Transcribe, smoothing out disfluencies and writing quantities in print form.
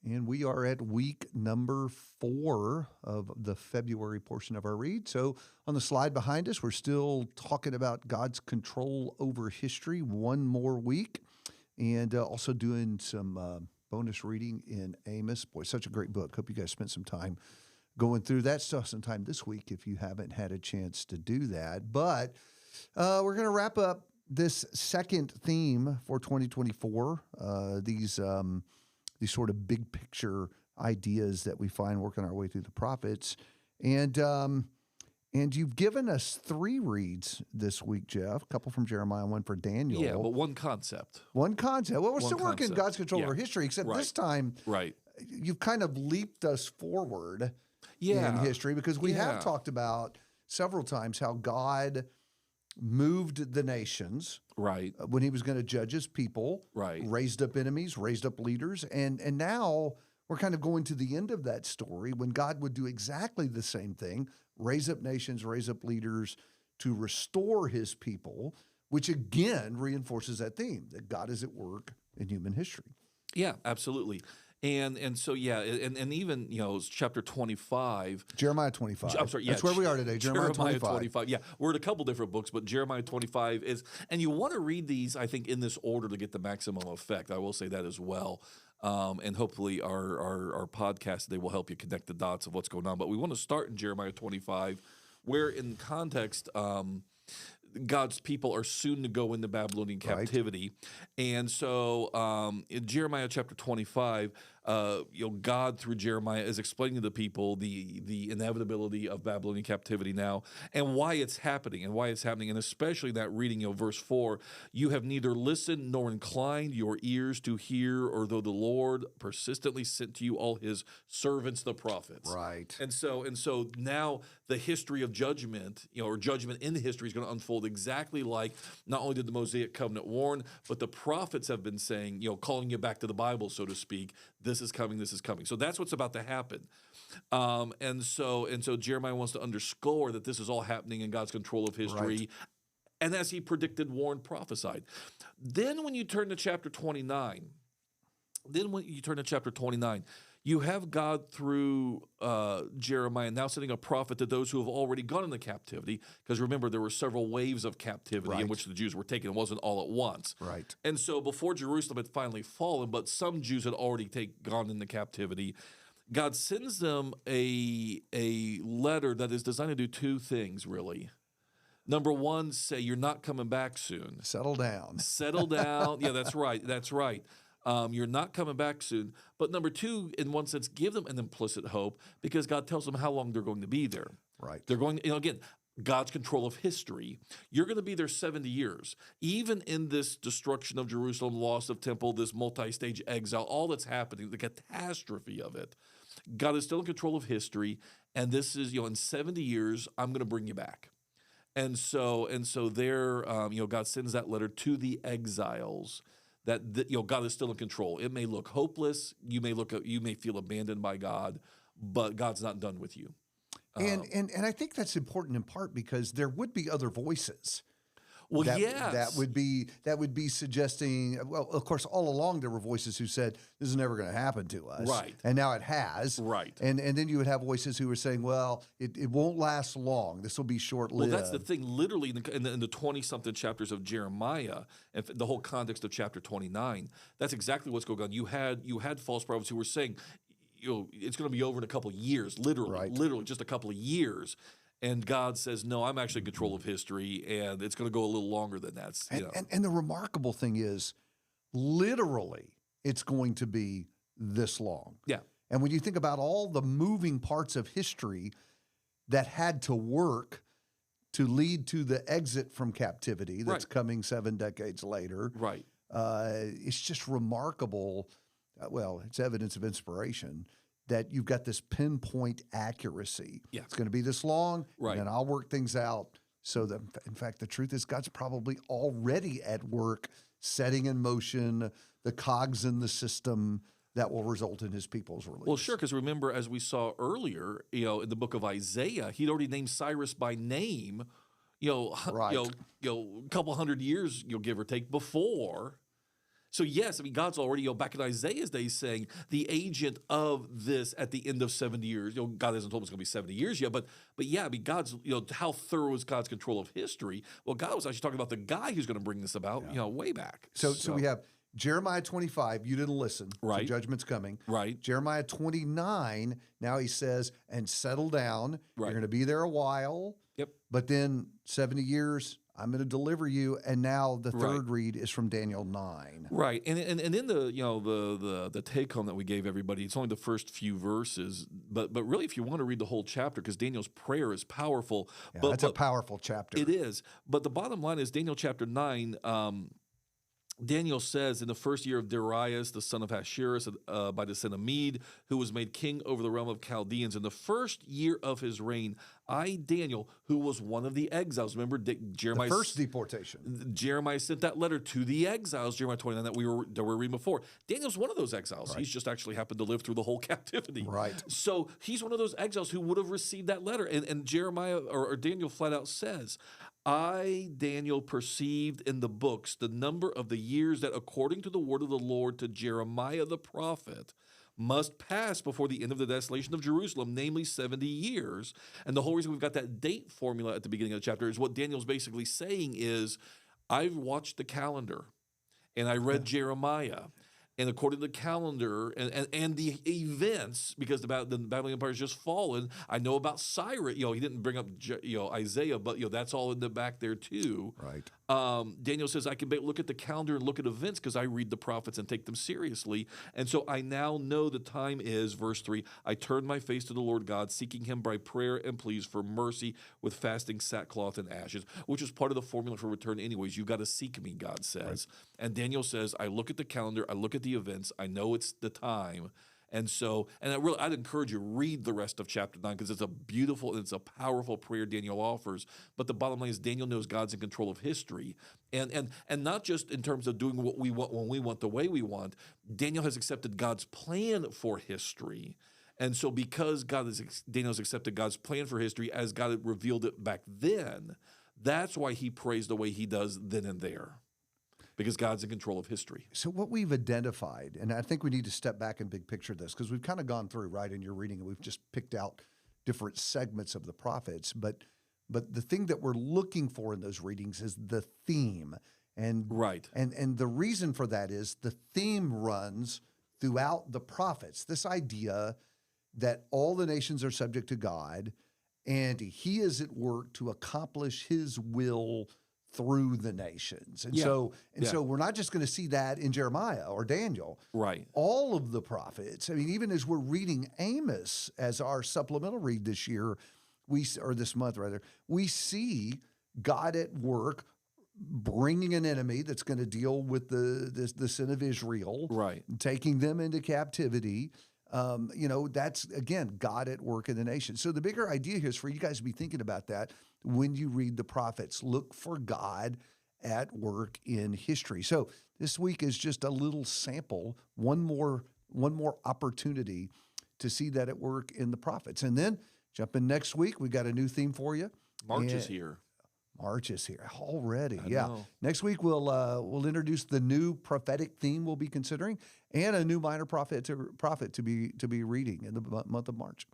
And we are at week number 4 of the February portion of our read. So on the slide behind us, we're still talking about God's control over history one more week, and also doing some bonus reading in Amos. Boy, such a great book. Hope you guys spent some time going through that stuff sometime this week if you haven't had a chance to do that. But we're going to wrap up this second theme for 2024, these sort of big picture ideas that we find working our way through the prophets. And you've given us 3 reads this week, Jeff, a couple from Jeremiah, one for Daniel. Yeah, but one concept. One concept. Well, we're still working God's control over history, except this time you've kind of leaped us forward in history, because we have talked about several times how God moved the nations when he was going to judge his people, raised up enemies, raised up leaders, and now we're kind of going to the end of that story when God would do exactly the same thing, raise up nations, raise up leaders to restore his people, which again reinforces that theme that God is at work in human history. Yeah, absolutely. And so, and even, it's chapter 25. Jeremiah 25. I'm sorry, that's where we are today, Jeremiah 25. Yeah, we're in a couple different books, but Jeremiah 25 is, and you want to read these, I think, in this order to get the maximum effect. I will say that as well. And hopefully our podcast today will help you connect the dots of what's going on. But we want to start in Jeremiah 25, where in context, God's people are soon to go into Babylonian captivity. And so in Jeremiah chapter 25, God through Jeremiah is explaining to the people the inevitability of Babylonian captivity now and why it's happening. And especially that reading, verse 4, you have neither listened nor inclined your ears to hear, or though the Lord persistently sent to you all his servants, the prophets. Right. And so now the history of judgment, or judgment in history is going to unfold exactly like not only did the Mosaic covenant warn, but the prophets have been saying, calling you back to the Bible, so to speak. This is coming. So that's what's about to happen. And so Jeremiah wants to underscore that this is all happening in God's control of history. And as he predicted, warned, prophesied. Then when you turn to chapter 29, you have God through Jeremiah now sending a prophet to those who have already gone into captivity. Because remember, there were several waves of captivity in which the Jews were taken. It wasn't all at once. Right. And so before Jerusalem had finally fallen, but some Jews had already gone into captivity, God sends them a letter that is designed to do 2 things, really. Number 1, say, you're not coming back soon. Settle down. Settle down. Yeah, that's right. You're not coming back soon. But number 2, in one sense, give them an implicit hope, because God tells them how long they're going to be there. Right. They're going, again, God's control of history. You're going to be there 70 years. Even in this destruction of Jerusalem, loss of temple, this multi-stage exile, all that's happening, the catastrophe of it, God is still in control of history. And this is, in 70 years, I'm going to bring you back. And so there, God sends that letter to the exiles. That God is still in control. It may look hopeless. You may feel abandoned by God, but God's not done with you. And I think that's important in part because there would be other voices. Well, that would be suggesting. Well, of course, all along there were voices who said this is never going to happen to us, right? And now it has, right? And then you would have voices who were saying, well, it won't last long. This will be short-lived. Well, that's the thing. Literally, in the 20-something chapters of Jeremiah, and the whole context of chapter 29, that's exactly what's going on. You had false prophets who were saying, it's going to be over in a couple of years, literally just a couple of years. And God says, no, I'm actually in control of history, and it's going to go a little longer than that. And the remarkable thing is, literally, it's going to be this long. Yeah. And when you think about all the moving parts of history that had to work to lead to the exit from captivity that's coming 7 decades later, it's just remarkable. Well, it's evidence of inspiration that you've got this pinpoint accuracy. Yeah. It's going to be this long, and then I'll work things out. So that, in fact, the truth is God's probably already at work setting in motion the cogs in the system that will result in his people's release. Well, sure, because remember, as we saw earlier, in the book of Isaiah, he'd already named Cyrus by name, a couple hundred years, give or take, before. So yes, I mean, God's already, back in Isaiah's day saying the agent of this at the end of 70 years. God hasn't told us it's going to be 70 years yet, but yeah, I mean, God's, how thorough is God's control of history? Well, God was actually talking about the guy who's going to bring this about, way back. So we have Jeremiah 25, you didn't listen. Right. So judgment's coming. Right. Jeremiah 29, now he says, and settle down. Right. You're going to be there a while. Yep. But then 70 years, I'm going to deliver you. And now the third read is from Daniel 9. Right. And in the take home that we gave everybody, it's only the first few verses. But really, if you want to read the whole chapter, because Daniel's prayer is powerful. Yeah, that's a powerful chapter. It is. But the bottom line is Daniel chapter 9, Daniel says, in the first year of Darius, the son of Ahasuerus, by descent of Mede, who was made king over the realm of Chaldeans, in the first year of his reign, I, Daniel, who was one of the exiles. Remember, Jeremiah, the first deportation. Jeremiah sent that letter to the exiles, Jeremiah 29, that we were reading before. Daniel's one of those exiles. Right. He's just actually happened to live through the whole captivity. Right. So he's one of those exiles who would have received that letter. And Jeremiah or Daniel flat out says, I, Daniel, perceived in the books the number of the years that, according to the word of the Lord to Jeremiah the prophet, must pass before the end of the desolation of Jerusalem, namely 70 years. And the whole reason we've got that date formula at the beginning of the chapter is what Daniel's basically saying is, I've watched the calendar, and I read Jeremiah. And according to the calendar and the events, because the Babylonian Empire has just fallen, I know about Cyrus. He didn't bring up Isaiah, but that's all in the back there too. Right. Daniel says I can look at the calendar and look at events because I read the prophets and take them seriously. And so I now know the time is, verse 3, I turned my face to the Lord God, seeking him by prayer and pleas for mercy with fasting, sackcloth, and ashes, which is part of the formula for return anyways. You've got to seek me, God says. Right. And Daniel says, I look at the calendar, I look at the events, I know it's the time. And so, I'd encourage you, read the rest of chapter 9 because it's a beautiful and it's a powerful prayer Daniel offers. But the bottom line is Daniel knows God's in control of history. And not just in terms of doing what we want when we want the way we want. Daniel has accepted God's plan for history. And so because Daniel's accepted God's plan for history as God had revealed it back then, that's why he prays the way he does then and there. Because God's in control of history. So what we've identified, and I think we need to step back and big picture this, because we've kind of gone through, right, in your reading, and we've just picked out different segments of the prophets. But the thing that we're looking for in those readings is the theme. And, right. And the reason for that is the theme runs throughout the prophets. This idea that all the nations are subject to God, and he is at work to accomplish his will through the nations. And so we're not just going to see that in Jeremiah or Daniel. Right. All of the prophets, I mean, even as we're reading Amos as our supplemental read this year, this month rather, we see God at work bringing an enemy that's going to deal with the sin of Israel, right, taking them into captivity. That's, again, God at work in the nation. So the bigger idea here is for you guys to be thinking about that when you read the prophets. Look for God at work in history. So this week is just a little sample, one more opportunity to see that at work in the prophets. And then jump in next week. We've got a new theme for you. March is here. March is here already. I know. Next week we'll introduce the new prophetic theme we'll be considering, and a new minor prophet to be reading in the month of March.